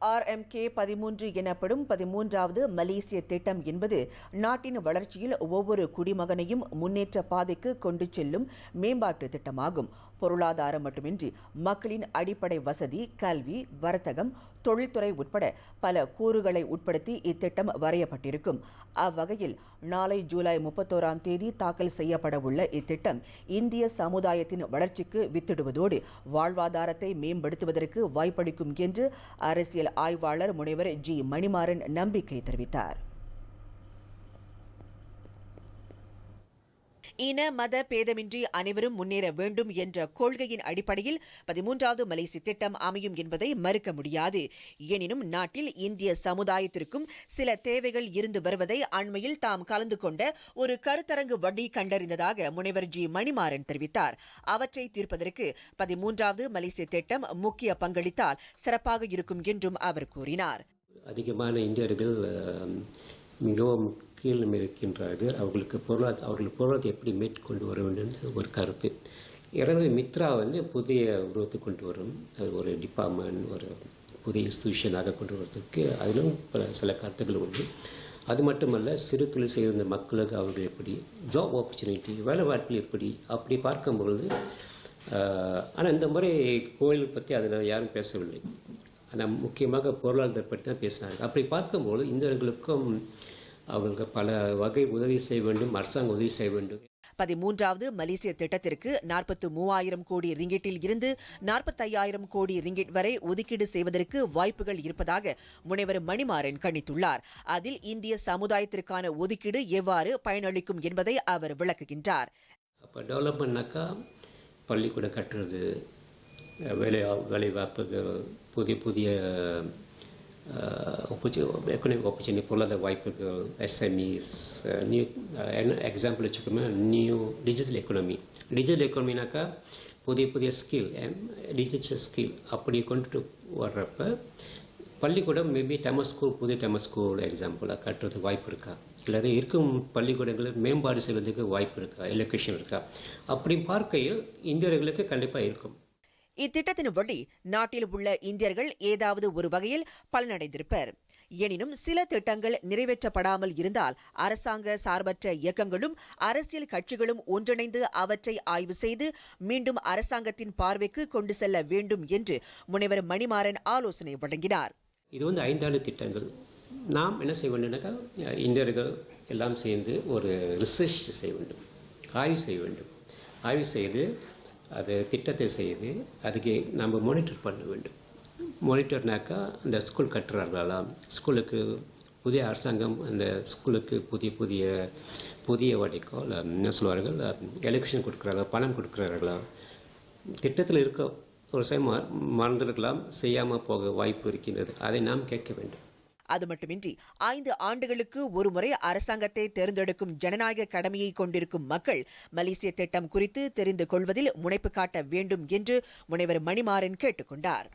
RMK-13 எனப்படும் 13வது மலேசிய திட்டம் என்பது நாட்டின் வளர்ச்சியில் ஒவ்வொரு குடிமகனையும் முன்னேற்ற பாதைக்கு கொண்டு செல்லும் மேம்பாட்டு திட்டமாகும். பொருளாதாரம் மட்டுமின்றி மக்களின் அடிப்படை வசதி, கல்வி, வர்த்தகம், தொழில்துறை உட்பட பல கூறுகளை உட்படுத்தி இத்திட்டம் வரையப்பட்டிருக்கும். அவ்வகையில் நாளை ஜூலை 31ஆம் தேதி தாக்கல் செய்யப்படவுள்ள இத்திட்டம் இந்திய சமுதாயத்தின் வளர்ச்சிக்கு வித்திடுவதோடு வாழ்வாதாரத்தை மேம்படுத்துவதற்கு வாய்ப்பளிக்கும் என்று அரசியல் ஆய்வாளர் முனைவர் ஜி மணிமாறன் நம்பிக்கை தெரிவித்தார். இன மத பேதமின்றி அனைவரும் முன்னேற வேண்டும் என்ற கொள்கையின் அடிப்படையில் 13வது மலேசிய திட்டம் அமையும் என்பதை மறுக்க முடியாது. எனினும் நாட்டில் இந்திய சமுதாயத்திற்கும் சில தேவைகள் இருந்து வருவதை அண்மையில் தாம் கலந்து கொண்ட ஒரு கருத்தரங்கு வழி கண்டறிந்ததாக முனைவர் ஜி மணிமாறன் தெரிவித்தார். அவற்றை தீர்ப்பதற்கு 13வது மலேசிய திட்டம் முக்கிய பங்களித்தால் சிறப்பாக இருக்கும் என்றும் அவர் கூறினார். அதிகமான இந்தியர்கள் மிகவும் கீழ் இருக்கின்றார்கள். அவர்கள் பொருளாதாரத்தை எப்படி மேற்கொண்டு வர வேண்டும் ஒரு கருத்து. எனவே மித்ரா புதிய உருவத்தை கொண்டு வரும். அது ஒரு டிபார்ட்மெண்ட், ஒரு புதிய இன்ஸ்டிடியூஷனாக கொண்டு வரதுக்கு அதிலும் சில கருத்துக்கள் உண்டு. அது மட்டுமல்ல, சிறு தொழில் செய்கிற மக்களுக்கு அவர்கள் எப்படி ஜாப் ஆப்பர்ச்சுனிட்டி, வேலை வாய்ப்புகள் எப்படி அப்படி பார்க்கும்பொழுது, ஆனால் இந்த முறை கோயில் பற்றி அதில் யாரும் பேசவில்லை. ஆனால் முக்கியமாக பொருளாதாரத்தை பற்றி தான் பேசினார்கள். அப்படி பார்க்கும்போது இந்தியர்களுக்கும் அவர்களுக்கு பல வகை உதவி செய்ய வேண்டும், அரசாங்கம் உதவி செய்ய வேண்டும். 13வது மலேசிய திட்டத்திற்கு 43,000 கோடி ரிங்கிட்டில் இருந்து 45,000 கோடி ரிங்கிட் வரை ஒதுக்கீடு செய்வதற்கு வாய்ப்புகள் இருப்பதாக முனைவர் மணிமாறன் கணித்துள்ளார். அதில் இந்திய சமுதாயத்திற்கான ஒதுக்கீடு எவ்வாறு பயனளிக்கும் என்பதை அவர் விளக்குகின்றார். அப்போ டெவலப்மெண்ட்னாக்கா பள்ளிக்கூடம் கட்டுறது, வேலை வாய்ப்புகள், புதிய புதிய எக்கனாமிக் ஆப்பர்ச்சுனிட்டி, பொருளாதார வாய்ப்புகள், எஸ்எம்இஸ், நியூ எக்ஸாம்பிள் வச்சுக்கோமே நியூ டிஜிட்டல் எக்கனாமி. டிஜிட்டல் எக்கனாமினாக்கா புதிய புதிய ஸ்கில், டிஜிட்டல் ஸ்கில் அப்படி கொண்டுட்டு வர்றப்ப பள்ளிக்கூடம் மேபி டெமோ ஸ்கூல், புதிய டெமோ ஸ்கூல் எக்ஸாம்பிளாக கட்டுறதுக்கு வாய்ப்பு இருக்கா, இல்லாத இருக்கும் பள்ளிக்கூடங்களை மேம்பாடு செய்வதற்கு வாய்ப்பு இருக்கா, எலக்ட்ரிஷன் இருக்கா, அப்படி பார்க்கையில் இந்தியர்களுக்கு கண்டிப்பாக இருக்கும். இத்திட்டத்தின் வழி நாட்டில் உள்ள இந்தியர்கள் ஏதாவது ஒரு வகையில் பலனடைந்திருப்பர். எனினும் சில திட்டங்கள் நிறைவேற்றப்படாமல் இருந்தால் அரசாங்க சார்பற்ற இயக்கங்களும் அரசியல் கட்சிகளும் ஒன்றிணைந்து அவற்றை ஆய்வு செய்து மீண்டும் அரசாங்கத்தின் பார்வைக்கு கொண்டு செல்ல வேண்டும் என்று முனைவர் மணிமாறன் ஆலோசனை வழங்கினார். இது 5 ஆண்டு திட்டங்கள். நாம் என்ன செய்ய வேண்டும்னாக்கா, இந்தியர்கள் எல்லாம் சேர்ந்து ஒரு ரிசர்ச் செய்ய வேண்டும், ஆய்வு செய்ய வேண்டும். ஆய்வு செய்து அது திட்டத்தை செய்து அதுக்கு நம்ம மானிட்டர் பண்ண வேண்டும். மானிட்டர்னாக்கா அந்த ஸ்கூல் கட்டுறார்களா, ஸ்கூலுக்கு புதிய அரசாங்கம் அந்த ஸ்கூலுக்கு புதிய புதிய புதிய வடிக்கோல் என்ன சொல்வார்கள், எலெக்ஷன் கொடுக்குறாங்களா, பணம் கொடுக்குறார்களா, திட்டத்தில் இருக்க ஒரு சமயம் மறந்துருக்கலாம், செய்யாமல் போக வாய்ப்பு இருக்கின்றது. அதை நாம் கேட்க வேண்டும். அது மட்டுமின்றி 5 ஆண்டுகளுக்கு ஒருமுறை அரசாங்கத்தை தேர்ந்தெடுக்கும் ஜனநாயக கடமையை கொண்டிருக்கும் மக்கள் மலேசிய திட்டம் குறித்து தெரிந்து கொள்வதில் முனைப்பு காட்ட வேண்டும் என்று முனைவர் மணிமாறன் கேட்டுக் கொண்டார்.